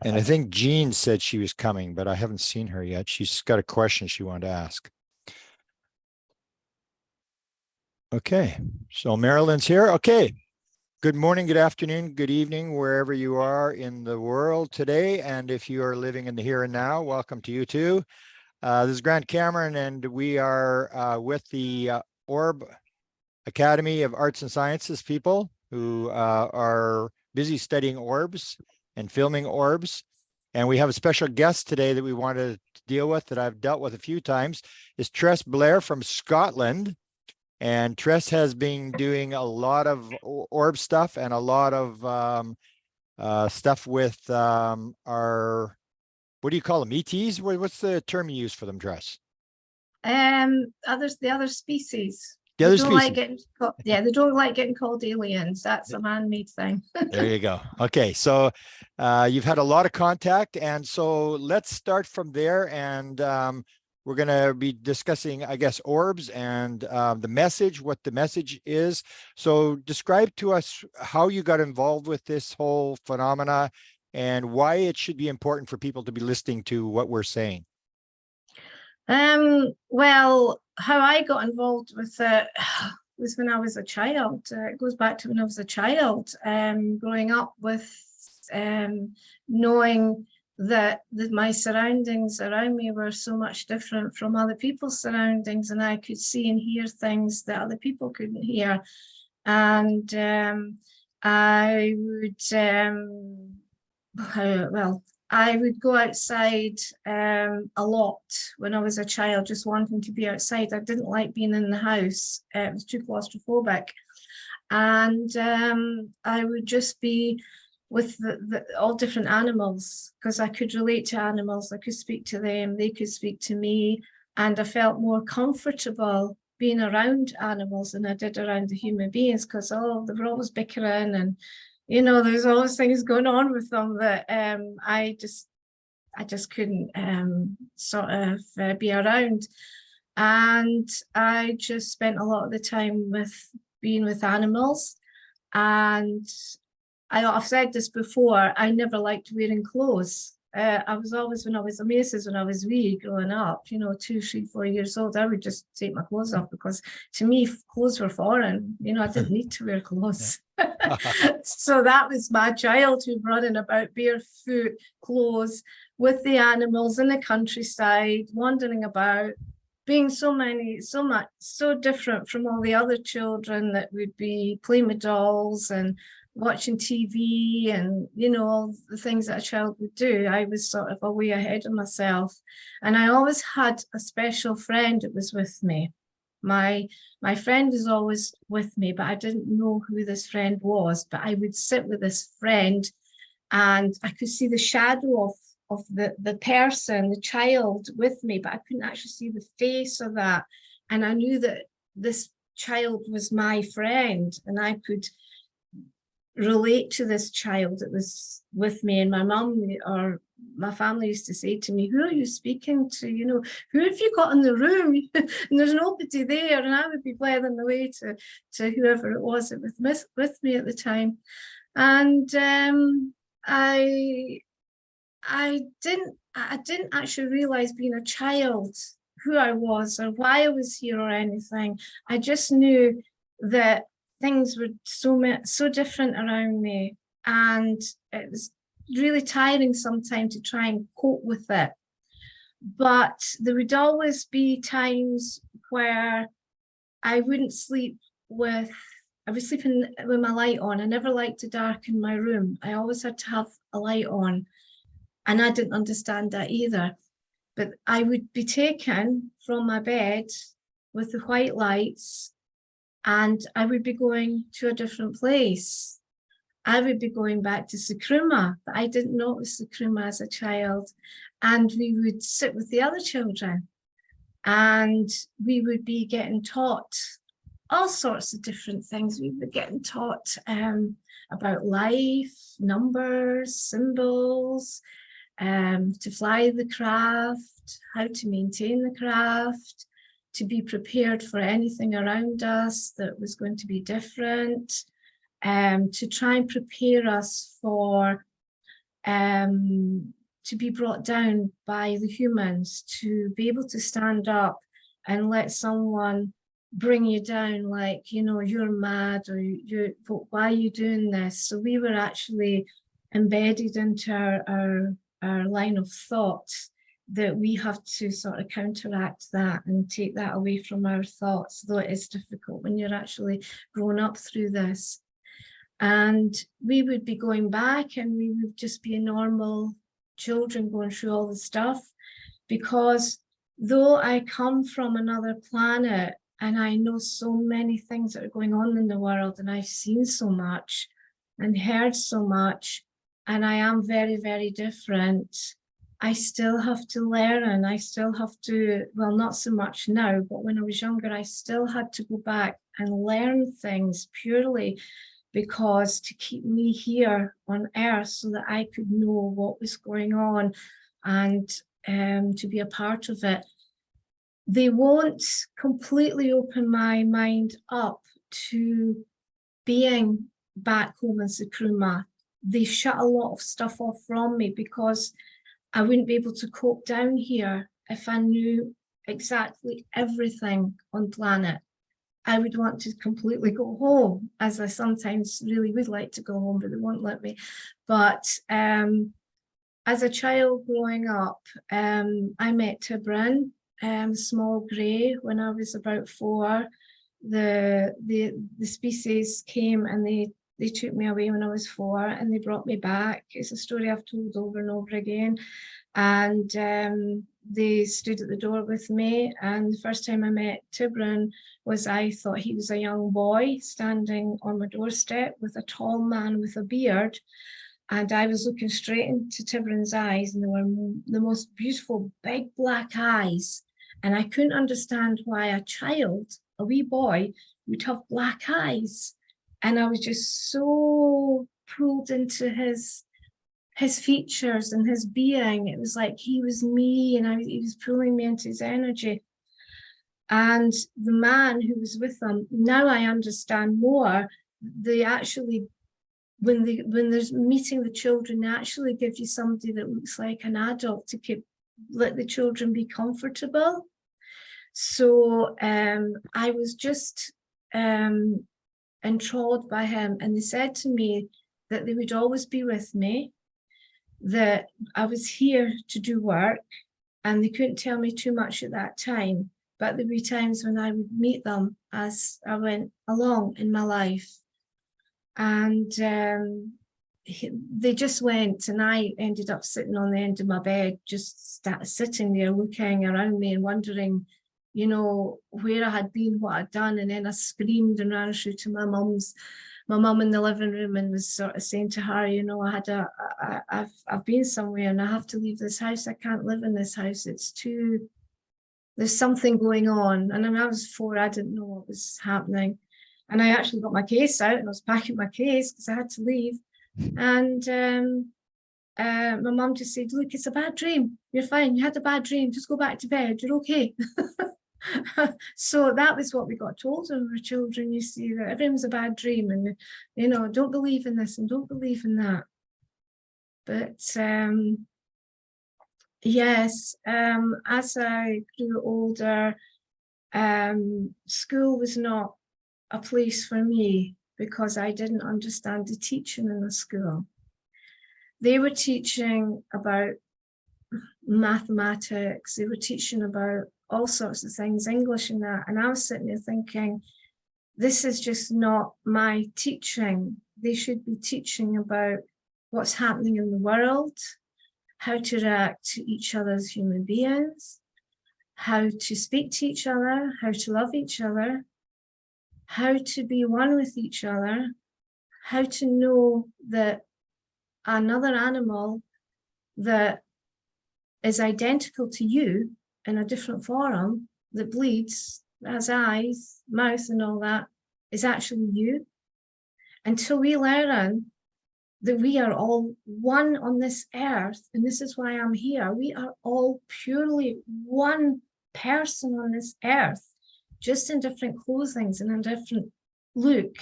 And I think Jean said she was coming, but I haven't seen her yet. She's got a question she wanted to ask. Okay, so Marilyn's here. Okay, good morning, good afternoon, good evening, wherever you are in the world today. And if you are living in the here and now, welcome to you too. This is Grant Cameron, and we are with the Orb Academy of Arts and Sciences people who are busy studying orbs and filming orbs. And we have a special guest today that we wanted to deal with, that I've dealt with a few times, is Tress Blair from Scotland. And Tress has been doing a lot of orb stuff and a lot of stuff with our, what do you call them, ETs? What's the term you use for them, Tress? The other species. The other They don't species. like getting called, yeah, they don't like getting called aliens. That's a man-made thing. There you go. Okay, so you've had a lot of contact, and so let's start from there. And we're going to be discussing, I guess, orbs and the message, what the message is. So describe to us how you got involved with this whole phenomena and why it should be important for people to be listening to what we're saying. Well, how I got involved with it was when I was a child. It goes back to when I was a child, growing up with knowing that my surroundings around me were so much different from other people's surroundings, and I could see and hear things that other people couldn't hear. And I would, I would go outside a lot when I was a child, just wanting to be outside. I didn't like being in the house. It was too claustrophobic. And I would just be with all different animals, because I could relate to animals. I could speak to them, they could speak to me. And I felt more comfortable being around animals than I did around the human beings, because they were always bickering, and there's always things going on with them that I just couldn't sort of be around. And I just spent a lot of the time being with animals. And I've said this before, I never liked wearing clothes. I was always, when I was wee growing up, 2, 3, 4 years old, I would just take my clothes off, because to me, clothes were foreign. I didn't need to wear clothes. So that was my childhood, running about barefoot, clothes, with the animals in the countryside, wandering about, being so different from all the other children that would be playing with dolls and watching TV and, all the things that a child would do. I was sort of a way ahead of myself. And I always had a special friend that was with me. My friend was always with me, but I didn't know who this friend was. But I would sit with this friend, and I could see the shadow of the person, the child with me, but I couldn't actually see the face of that. And I knew that this child was my friend, and I could relate to this child that was with me. And my mum or my family used to say to me, who are you speaking to? Who have you got in the room? And there's nobody there. And I would be blathering away to whoever it was that was with me at the time. And I didn't actually realize, being a child, who I was or why I was here or anything. I just knew that things were so different around me, and it was really tiring sometimes to try and cope with it. But there would always be times where I wouldn't sleep I was sleeping with my light on. I never liked to darken my room. I always had to have a light on, and I didn't understand that either. But I would be taken from my bed with the white lights, and I would be going to a different place. I would be going back to Sakruma, but I didn't know it was Sakruma as a child. And we would sit with the other children, and we would be getting taught all sorts of different things. We were getting taught about life, numbers, symbols, to fly the craft, how to maintain the craft, to be prepared for anything around us that was going to be different, to try and prepare us for to be brought down by the humans, to be able to stand up and let someone bring you down, like, you know, you're mad, or why are you doing this? So we were actually embedded into our line of thought, that we have to sort of counteract that and take that away from our thoughts, though it is difficult when you're actually grown up through this. And we would be going back and we would just be normal children going through all the stuff, because though I come from another planet and I know so many things that are going on in the world, and I've seen so much and heard so much, and I am very, very different, I still have to learn. I still have to, well, not so much now, but when I was younger, I still had to go back and learn things purely because to keep me here on earth, so that I could know what was going on and to be a part of it. They won't completely open my mind up to being back home in Sukruma. They shut a lot of stuff off from me, because I wouldn't be able to cope down here if I knew exactly everything on planet. I would want to completely go home, as I sometimes really would like to go home, but they won't let me. But as a child growing up, I met Tibrin, small grey, when I was about 4. The species came and they took me away when I was 4, and they brought me back. It's a story I've told over and over again. And they stood at the door with me. And the first time I met Tibrin was, I thought he was a young boy standing on my doorstep with a tall man with a beard. And I was looking straight into Tibrin's eyes, and they were the most beautiful big black eyes. And I couldn't understand why a child, a wee boy, would have black eyes. And I was just so pulled into his features and his being. It was like he was me, and he was pulling me into his energy. And the man who was with them, now I understand more. They actually, when there's meeting the children, they actually give you somebody that looks like an adult to let the children be comfortable. So I was just enthralled by him, and they said to me that they would always be with me, that I was here to do work, and they couldn't tell me too much at that time, but there'd be times when I would meet them as I went along in my life. And they just went, and I ended up sitting on the end of my bed, just sitting there looking around me and wondering, you know, where I had been, what I'd done. And then I screamed and ran through to my mum in the living room, and was sort of saying to her, you know, I've been somewhere and I have to leave this house. I can't live in this house. It's too, there's something going on. And when I was 4, I didn't know what was happening. And I actually got my case out, and I was packing my case because I had to leave. And my mum just said, look, it's a bad dream. You're fine. You had a bad dream. Just go back to bed. You're okay. So that was what we got told when we were children. You see, that everything's a bad dream, and, you know, don't believe in this and don't believe in that. But yes, as I grew older, school was not a place for me, because I didn't understand the teaching in the school. They were teaching about mathematics, they were teaching about all sorts of things, English and that, and I was sitting there thinking, this is just not my teaching. They should be teaching about what's happening in the world, how to react to each other as human beings, how to speak to each other, how to love each other, how to be one with each other, how to know that another animal that is identical to you in a different form, that bleeds, has eyes, mouth and all that, is actually you. Until we learn that we are all one on this earth, and this is why I'm here, we are all purely one person on this earth, just in different clothings and in different look.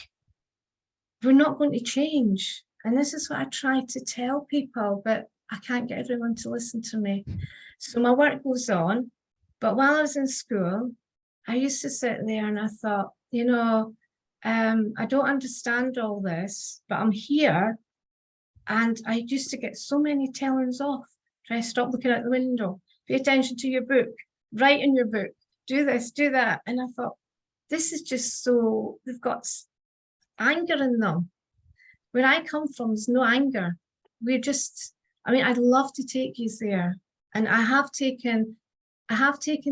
We're not going to change. And this is what I try to tell people, but I can't get everyone to listen to me. So my work goes on. But while I was in school, I used to sit there and I thought, you know, I don't understand all this, but I'm here. And I used to get so many tellings off. Tress, stop looking out the window, pay attention to your book, write in your book, do this, do that. And I thought, this is just so, they've got anger in them. Where I come from, there's no anger. We're just, I mean, I'd love to take you there. And I have taken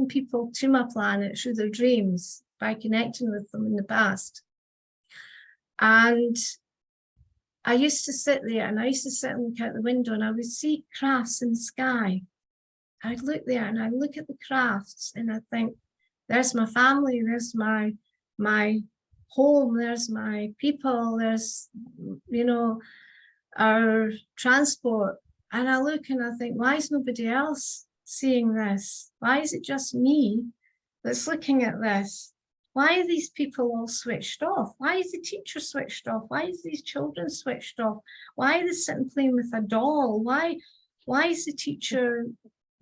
people to my planet through their dreams by connecting with them in the past. And I used to sit there and I used to sit and look out the window and I would see crafts in the sky. I'd look there and I'd look at the crafts and I think, there's my family, there's my home, there's my people, there's, you know, our transport. And I look and I think, why is nobody else seeing this? Why is it just me that's looking at this? Why are these people all switched off? Why is the teacher switched off? Why is these children switched off? Why are they sitting playing with a doll? Why is the teacher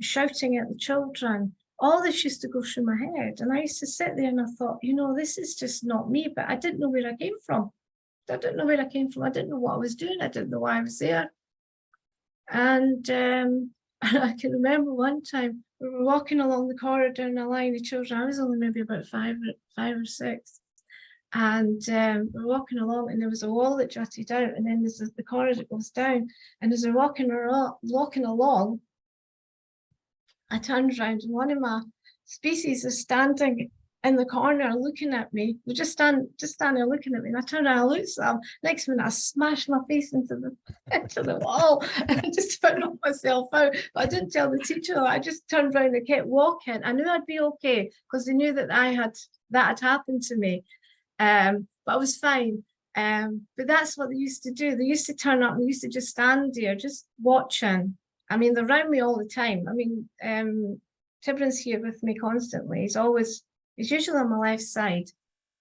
shouting at the children? All this used to go through my head. And I used to sit there and I thought, you know, this is just not me, but I didn't know where I came from. I didn't know where I came from. I didn't know what I was doing. I didn't know why I was there. And I can remember one time we were walking along the corridor in a line of children. I was only maybe about five or six. And we're walking along and there was a wall that jutted out and then there's the corridor goes down. And as we're walking along, I turned around and one of my species is standing in the corner looking at me. They just standing looking at me. And I turned around and looked at them. Next minute, I smashed my face into the wall and just about knocked myself out. But I didn't tell the teacher. I just turned around and kept walking. I knew I'd be okay because they knew that that had happened to me. But I was fine. But that's what they used to do. They used to turn up and they used to just stand there, just watching. I mean, they're around me all the time. I mean, Tibran's here with me constantly. He's usually on my left side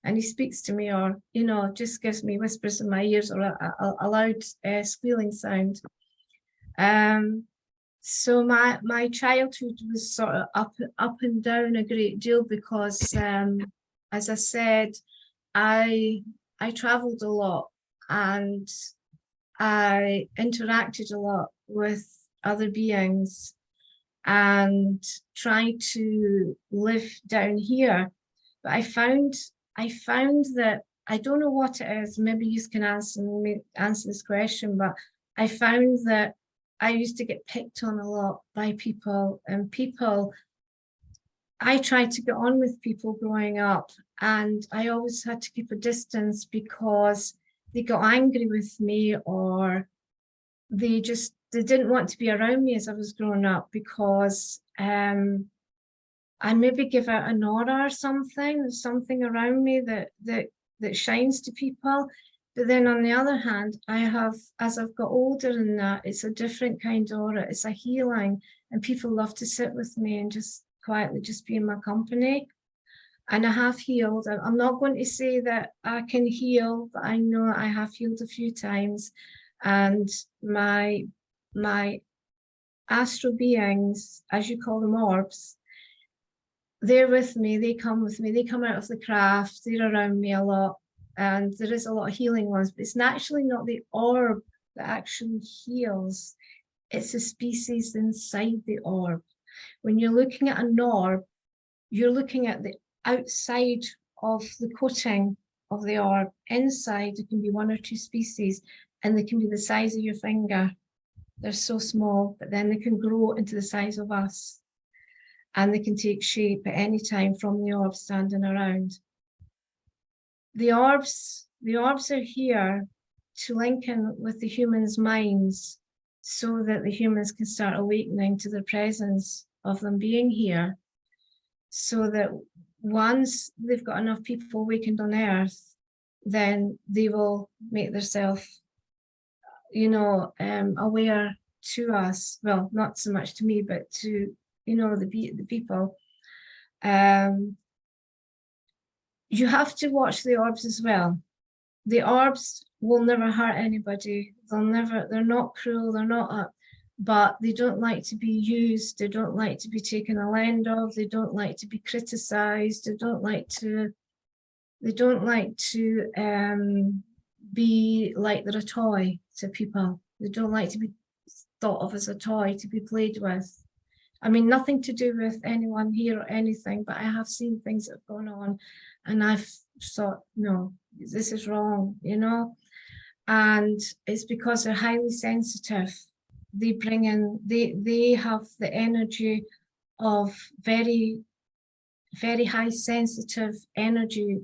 and he speaks to me or, you know, just gives me whispers in my ears or a loud squealing sound. So my childhood was sort of up and down a great deal because, as I said, I traveled a lot and I interacted a lot with other beings and tried to live down here. But I found that I don't know what it is. Maybe you can answer this question, but I found that I used to get picked on a lot by people, and I tried to get on with people growing up, and I always had to keep a distance because they got angry with me or they didn't want to be around me as I was growing up because I maybe give out an aura or something. There's something around me that shines to people. But then on the other hand, as I've got older and that, it's a different kind of aura. It's a healing, and people love to sit with me and just quietly just be in my company. And I have healed. I'm not going to say that I can heal, but I know I have healed a few times. And my astral beings, as you call them, orbs, they're with me, they come with me, they come out of the craft, they're around me a lot. And there is a lot of healing ones, but it's actually not the orb that actually heals. It's the species inside the orb. When you're looking at an orb, you're looking at the outside of the coating of the orb. Inside, there can be one or two species, and they can be the size of your finger. They're so small, but then they can grow into the size of us. And they can take shape at any time from the orb standing around. The orbs are here to link in with the humans' minds so that the humans can start awakening to the presence of them being here. So that once they've got enough people awakened on Earth, then they will make themselves, you know, aware to us. Well, not so much to me, but to, you know, the people. You have to watch the orbs as well. The orbs will never hurt anybody. they're not cruel, they're not but they don't like to be used, they don't like to be taken a land of, they don't like to be criticized, they don't like to be like they're a toy to people. They don't like to be thought of as a toy to be played with. I mean, nothing to do with anyone here or anything, but I have seen things that have gone on and I've thought, no, this is wrong, you know? And it's because they're highly sensitive. They bring in, they have the energy of very, very high sensitive energy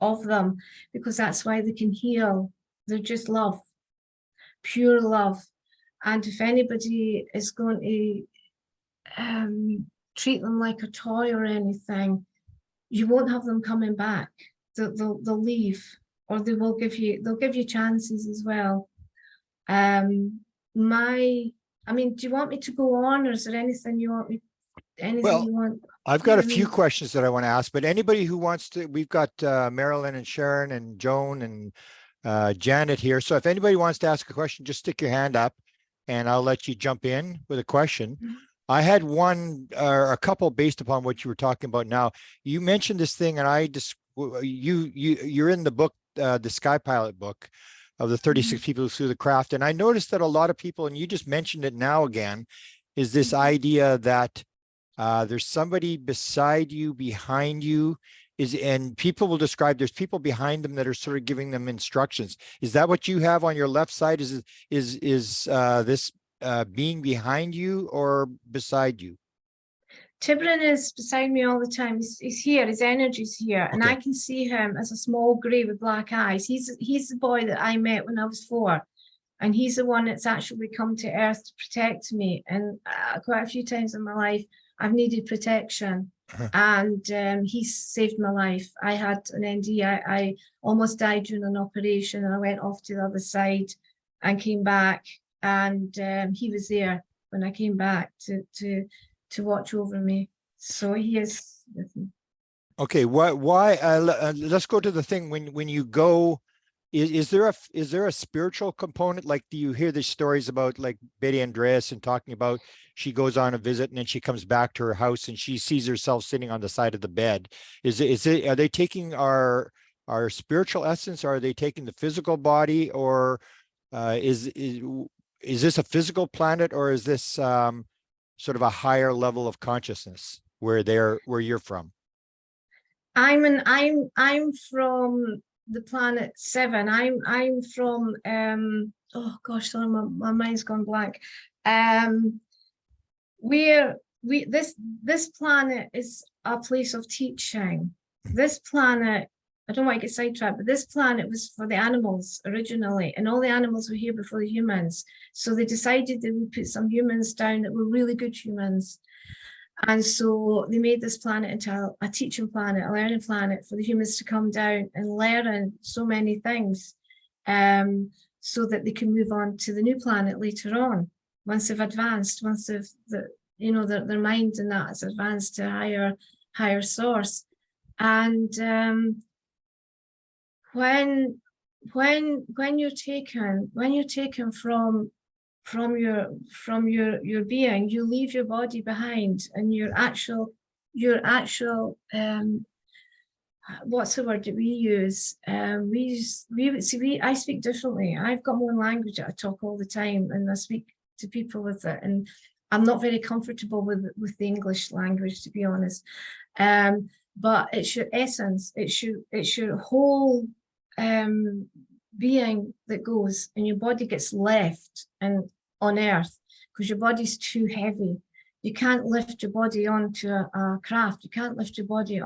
of them, because that's why they can heal. They're just love, pure love. And if anybody is going to treat them like a toy or anything, you won't have them coming back. They'll leave, or they'll give you chances as well. I mean, do you want me to go on, or is there anything you want Well, you want? I've got a few questions that I want to ask, but anybody who wants to, we've got Marilyn and Sharon and Joan and Janet here. So if anybody wants to ask a question, just stick your hand up and I'll let you jump in with a question. I had one or a couple based upon what you were talking about now. You mentioned this thing, and you're in the book, the Sky Pilot book of the 36 people who flew the craft. And I noticed that a lot of people, and you just mentioned it now again, is this idea that there's somebody beside you, behind you, and people will describe there's people behind them that are sort of giving them instructions. Is that what you have on your left side? Is this being behind you or beside you? Tiburon is beside me all the time. He's here, his energy's here, and I can see him as a small grey with black eyes. He's the boy that I met when I was 4, and he's the one that's actually come to Earth to protect me. And quite a few times in my life, I've needed protection, and he's saved my life. I had an ND. I almost died during an operation, and I went off to the other side and came back, and he was there when I came back to watch over me. So he is with me. Okay, why let's go to the thing when you go, is there a spiritual component? Like, do you hear the stories about like Betty Andreas and talking about she goes on a visit and then she comes back to her house and she sees herself sitting on the side of the bed? Are they taking our spiritual essence, or are they taking the physical body, or is this a physical planet, or is this sort of a higher level of consciousness where you're from? I'm from the planet 7. I'm from oh gosh, sorry, my mind's gone blank. This planet is a place of teaching. This planet, I don't want to get sidetracked, but this planet was for the animals originally, and all the animals were here before the humans. So they decided they would put some humans down that were really good humans. And so they made this planet into a teaching planet, a learning planet for the humans to come down and learn so many things, so that they can move on to the new planet later on, once they've advanced, once they've, their mind and that has advanced to a higher source. And when you're taken from your being, you leave your body behind, and your actual what's the word that we use? I speak differently. I've got my own language that I talk all the time, and I speak to people with it, and I'm not very comfortable with the English language, to be honest. But it's your essence, it's your whole being that goes, and your body gets left and on Earth because your body's too heavy. You can't lift your body onto a craft. You can't lift your body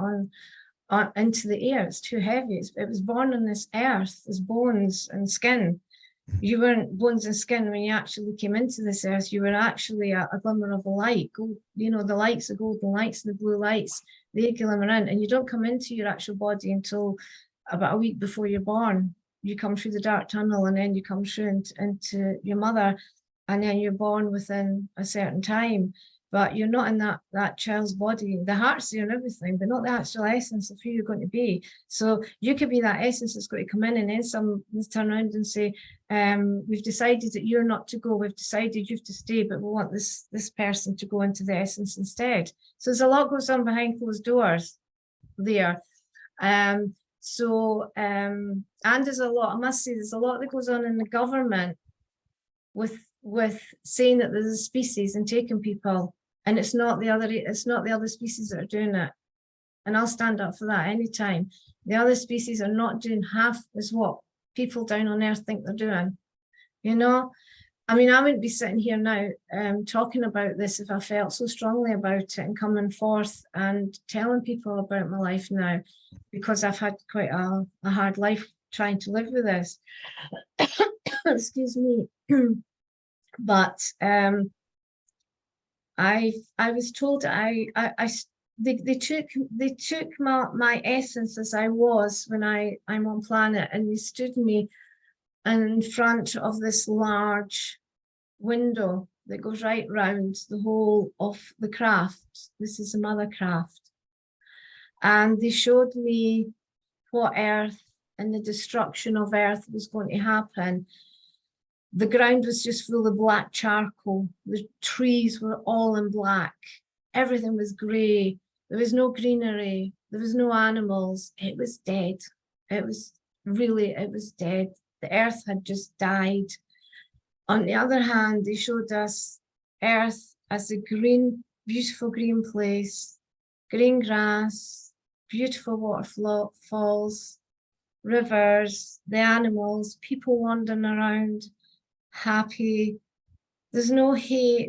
into the air. It's too heavy. It was born on this earth as bones and skin. You weren't bones and skin when you actually came into this earth. You were actually a glimmer of a light. Gold, the lights, the golden lights and the blue lights, they glimmer in, and you don't come into your actual body until about a week before you're born. You come through the dark tunnel, and then you come through into your mother, and then you're born within a certain time. but you're not in that child's body. The heart's there and everything, but not the actual essence of who you're going to be. So you could be that essence that's going to come in, and then someone's turn around and say, we've decided that you're not to go, we've decided you have to stay, but we want this person to go into the essence instead. So there's a lot goes on behind closed doors there. And there's a lot, I must say, there's a lot that goes on in the government with saying that there's a species and taking people, and it's not the other species that are doing it. And I'll stand up for that anytime. The other species are not doing half as what people down on earth think they're doing. You know, I mean, I wouldn't be sitting here now talking about this if I felt so strongly about it and coming forth and telling people about my life now, because I've had quite a hard life trying to live with this. Excuse me. But I was told they took my essence as I was when I'm on planet, and they stood me in front of this large window that goes right round the whole of the craft. This is the mother craft. And they showed me what Earth and the destruction of Earth was going to happen. The ground was just full of black charcoal. The trees were all in black. Everything was grey. There was no greenery. There was no animals. It was dead. It was dead. The earth had just died. On the other hand, they showed us Earth as a green, beautiful green place, green grass, beautiful waterfalls, rivers, the animals, people wandering around, happy. There's no hate.